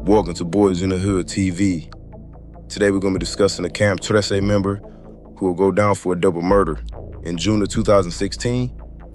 Welcome to Boys in the Hood TV. Today we're going to be discussing a Cam 13 member who will go down for a double murder. In June of 2016,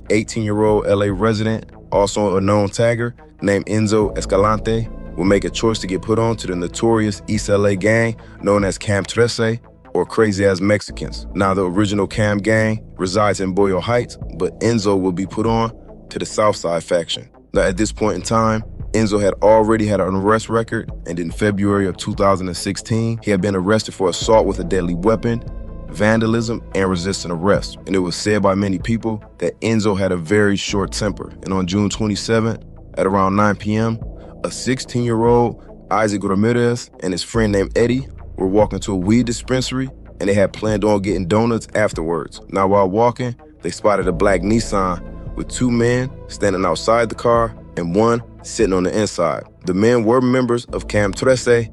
18-year-old LA resident, also a known tagger, named Enzo Escalante, will make a choice to get put on to the notorious East LA gang known as Cam 13, or Crazy Ass Mexicans. Now, the original Cam gang resides in Boyle Heights, but Enzo will be put on to the Southside faction. Now, at this point in time, Enzo had already had an arrest record, and in February of 2016, he had been arrested for assault with a deadly weapon, vandalism, and resisting arrest. And it was said by many people that Enzo had a very short temper. And on June 27th, at around 9 p.m., a 16-year-old Isaac Ramirez and his friend named Eddie were walking to a weed dispensary, and they had planned on getting donuts afterwards. Now, while walking, they spotted a black Nissan with two men standing outside the car and one sitting on the inside. The men were members of Cam 13,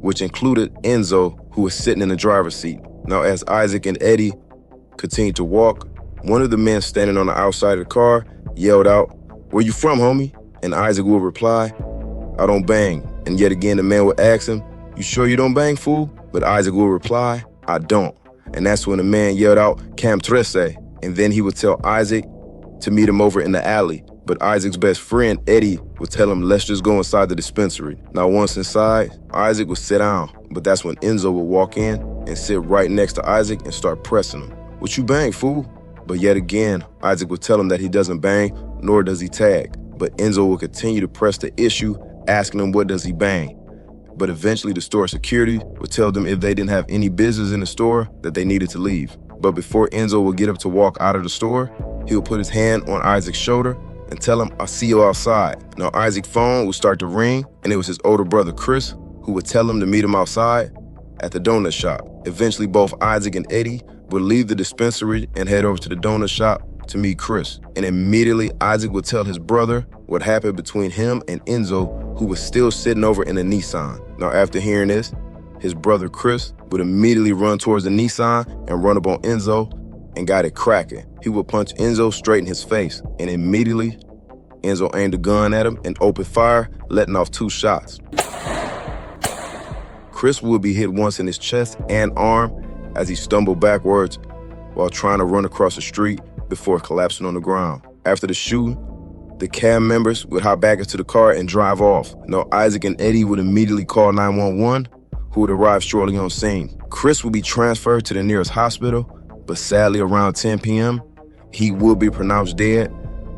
which included Enzo, who was sitting in the driver's seat. Now, as Isaac and Eddie continued to walk, one of the men standing on the outside of the car yelled out, "Where you from, homie?" And Isaac would reply, "I don't bang." And yet again, the man would ask him, "You sure you don't bang, fool?" But Isaac would reply, "I don't." And that's when the man yelled out, "Cam 13." And then he would tell Isaac to meet him over in the alley. But Isaac's best friend, Eddie, would tell him, "Let's just go inside the dispensary." Now, once inside, Isaac would sit down. But that's when Enzo would walk in and sit right next to Isaac and start pressing him. "What you bang, fool?" But yet again, Isaac would tell him that he doesn't bang, nor does he tag. But Enzo would continue to press the issue, asking him what does he bang. But eventually the store security would tell them if they didn't have any business in the store, that they needed to leave. But before Enzo would get up to walk out of the store, he would put his hand on Isaac's shoulder and tell him, "I'll see you outside." Now, Isaac's phone would start to ring, and it was his older brother, Chris, who would tell him to meet him outside at the donut shop. Eventually, both Isaac and Eddie would leave the dispensary and head over to the donut shop to meet Chris. And immediately, Isaac would tell his brother what happened between him and Enzo, who was still sitting over in a Nissan. Now, after hearing this, his brother, Chris, would immediately run towards the Nissan and run up on Enzo and got it cracking. He would punch Enzo straight in his face, and immediately, Enzo aimed a gun at him and opened fire, letting off 2 shots. Chris would be hit once in his chest and arm as he stumbled backwards while trying to run across the street before collapsing on the ground. After the shooting, the Cam members would hop back into the car and drive off. Now, Isaac and Eddie would immediately call 911, who would arrive shortly on scene. Chris would be transferred to the nearest hospital, but sadly around 10 p.m., he would be pronounced dead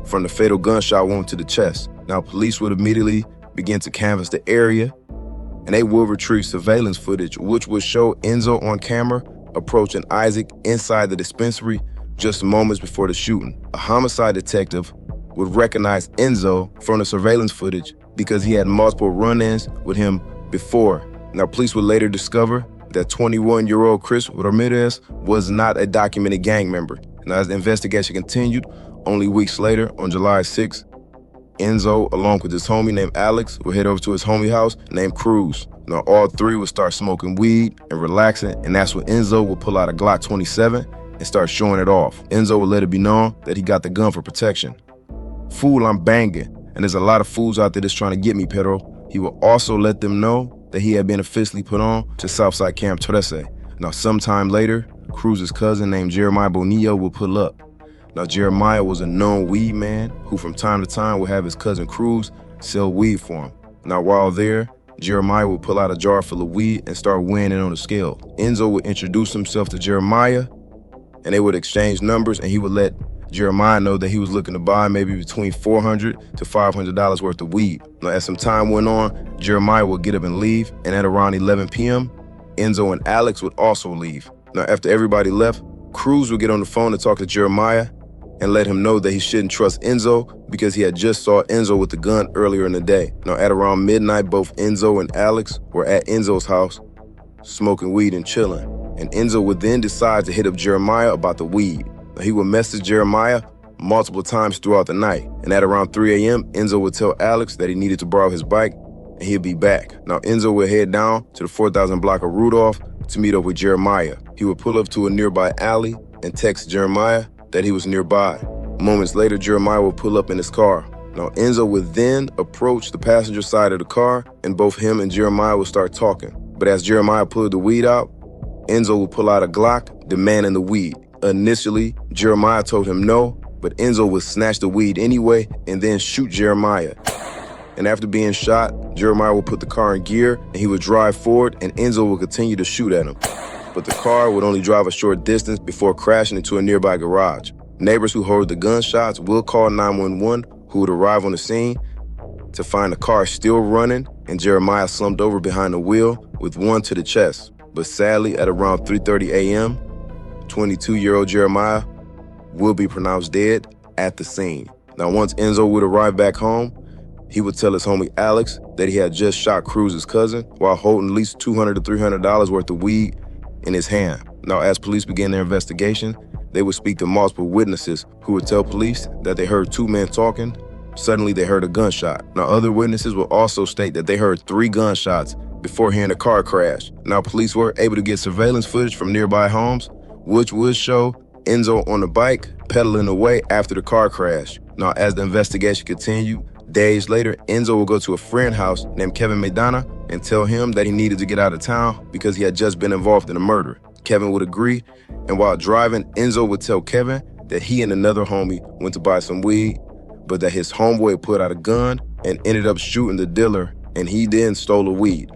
from the fatal gunshot wound to the chest. Now, police would immediately begin to canvass the area, and they would retrieve surveillance footage, which would show Enzo on camera approaching Isaac inside the dispensary just moments before the shooting. A homicide detective would recognize Enzo from the surveillance footage because he had multiple run-ins with him before. Now, police would later discover that 21-year-old Chris Ramirez was not a documented gang member. Now, as the investigation continued, only weeks later, on July 6th, Enzo, along with his homie named Alex, would head over to his homie house named Cruz. Now, all three would start smoking weed and relaxing, and that's when Enzo would pull out a Glock 27 and start showing it off. Enzo would let it be known that he got the gun for protection. "Fool, I'm banging, and there's a lot of fools out there that's trying to get me, Pedro." He would also let them know that he had been officially put on to Southside Cam 13. Now, sometime later, Cruz's cousin named Jeremiah Bonillo would pull up. Now, Jeremiah was a known weed man who from time to time would have his cousin Cruz sell weed for him. Now, while there, Jeremiah would pull out a jar full of weed and start weighing it on the scale. Enzo would introduce himself to Jeremiah, and they would exchange numbers, and he would let Jeremiah know that he was looking to buy maybe between $400 to $500 worth of weed. Now, as some time went on, Jeremiah would get up and leave, and at around 11 p.m., Enzo and Alex would also leave. Now, after everybody left, Cruz would get on the phone to talk to Jeremiah and let him know that he shouldn't trust Enzo because he had just saw Enzo with the gun earlier in the day. Now, at around midnight, both Enzo and Alex were at Enzo's house smoking weed and chilling. And Enzo would then decide to hit up Jeremiah about the weed. Now, he would message Jeremiah multiple times throughout the night. And at around 3 a.m., Enzo would tell Alex that he needed to borrow his bike and he'd be back. Now, Enzo would head down to the 4000 block of Rudolph to meet up with Jeremiah. He would pull up to a nearby alley and text Jeremiah that he was nearby. Moments later, Jeremiah would pull up in his car. Now, Enzo would then approach the passenger side of the car, and both him and Jeremiah would start talking. But as Jeremiah pulled the weed out, Enzo would pull out a Glock, demanding the weed. Initially, Jeremiah told him no, but Enzo would snatch the weed anyway and then shoot Jeremiah. And after being shot, Jeremiah would put the car in gear and he would drive forward, and Enzo would continue to shoot at him. But the car would only drive a short distance before crashing into a nearby garage. Neighbors who heard the gunshots will call 911, who would arrive on the scene to find the car still running and Jeremiah slumped over behind the wheel with one to the chest. But sadly, at around 3:30 a.m., 22-year-old Jeremiah will be pronounced dead at the scene. Now, once Enzo would arrive back home, he would tell his homie Alex that he had just shot Cruz's cousin while holding at least $200 to $300 worth of weed in his hand. Now, as police began their investigation, they would speak to multiple witnesses who would tell police that they heard two men talking. Suddenly, they heard a gunshot. Now, other witnesses will also state that they heard 3 gunshots before hearing a car crash. Now, police were able to get surveillance footage from nearby homes, which would show Enzo on the bike pedaling away after the car crash. Now, as the investigation continued, days later, Enzo will go to a friend's house named Kevin Maidana and tell him that he needed to get out of town because he had just been involved in a murder. Kevin would agree, and while driving, Enzo would tell Kevin that he and another homie went to buy some weed, but that his homeboy put out a gun and ended up shooting the dealer, and he then stole the weed.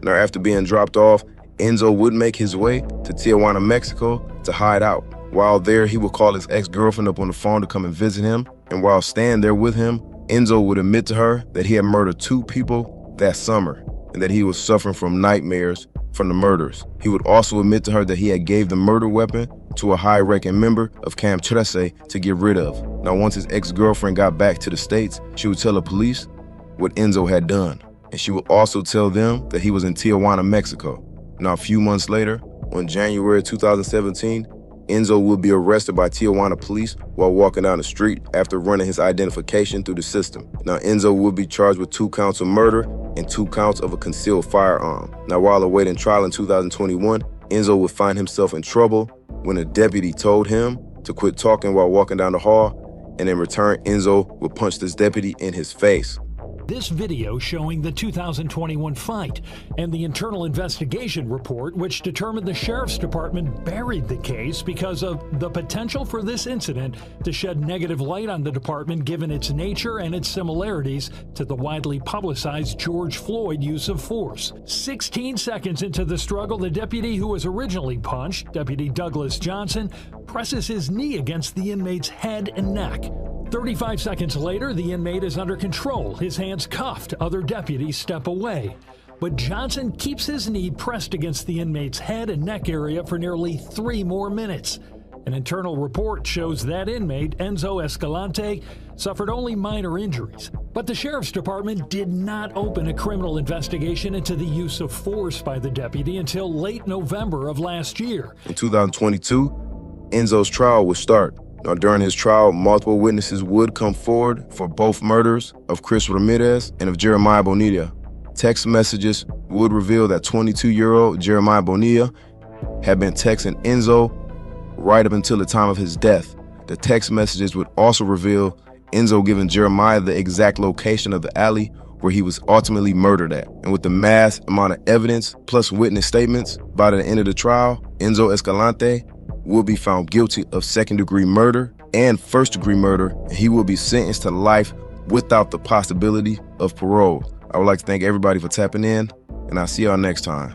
Now, after being dropped off, Enzo would make his way to Tijuana, Mexico to hide out. While there, he would call his ex-girlfriend up on the phone to come and visit him, and while staying there with him, Enzo would admit to her that he had murdered 2 people that summer and that he was suffering from nightmares from the murders. He would also admit to her that he had gave the murder weapon to a high-ranking member of KAM to get rid of. Now, once his ex-girlfriend got back to the States, she would tell the police what Enzo had done, and she would also tell them that he was in Tijuana, Mexico. Now, a few months later, on January 2017, Enzo would be arrested by Tijuana police while walking down the street after running his identification through the system. Now, Enzo would be charged with 2 counts of murder and 2 counts of a concealed firearm. Now, while awaiting trial in 2021, Enzo would find himself in trouble when a deputy told him to quit talking while walking down the hall, and in return, Enzo would punch this deputy in his face. This video showing the 2021 fight and the internal investigation report, which determined the sheriff's department buried the case because of the potential for this incident to shed negative light on the department given its nature and its similarities to the widely publicized George Floyd use of force. 16 seconds into the struggle, the deputy who was originally punched, Deputy Douglas Johnson, presses his knee against the inmate's head and neck. 35 seconds later, the inmate is under control, his hands cuffed. Other deputies step away. But Johnson keeps his knee pressed against the inmate's head and neck area for nearly 3 more minutes. An internal report shows that inmate, Enzo Escalante, suffered only minor injuries. But the sheriff's department did not open a criminal investigation into the use of force by the deputy until late November of last year. In 2022, Enzo's trial would start. Now, during his trial, multiple witnesses would come forward for both murders of Crips Ramirez and of Jeremiah Bonilla. Text messages would reveal that 22-year-old Jeremiah Bonilla had been texting Enzo right up until the time of his death. The text messages would also reveal Enzo giving Jeremiah the exact location of the alley where he was ultimately murdered at. And with the mass amount of evidence plus witness statements, by the end of the trial, Enzo Escalante will be found guilty of 2nd-degree murder and 1st-degree murder, and he will be sentenced to life without the possibility of parole. I would like to thank everybody for tapping in, and I'll see y'all next time.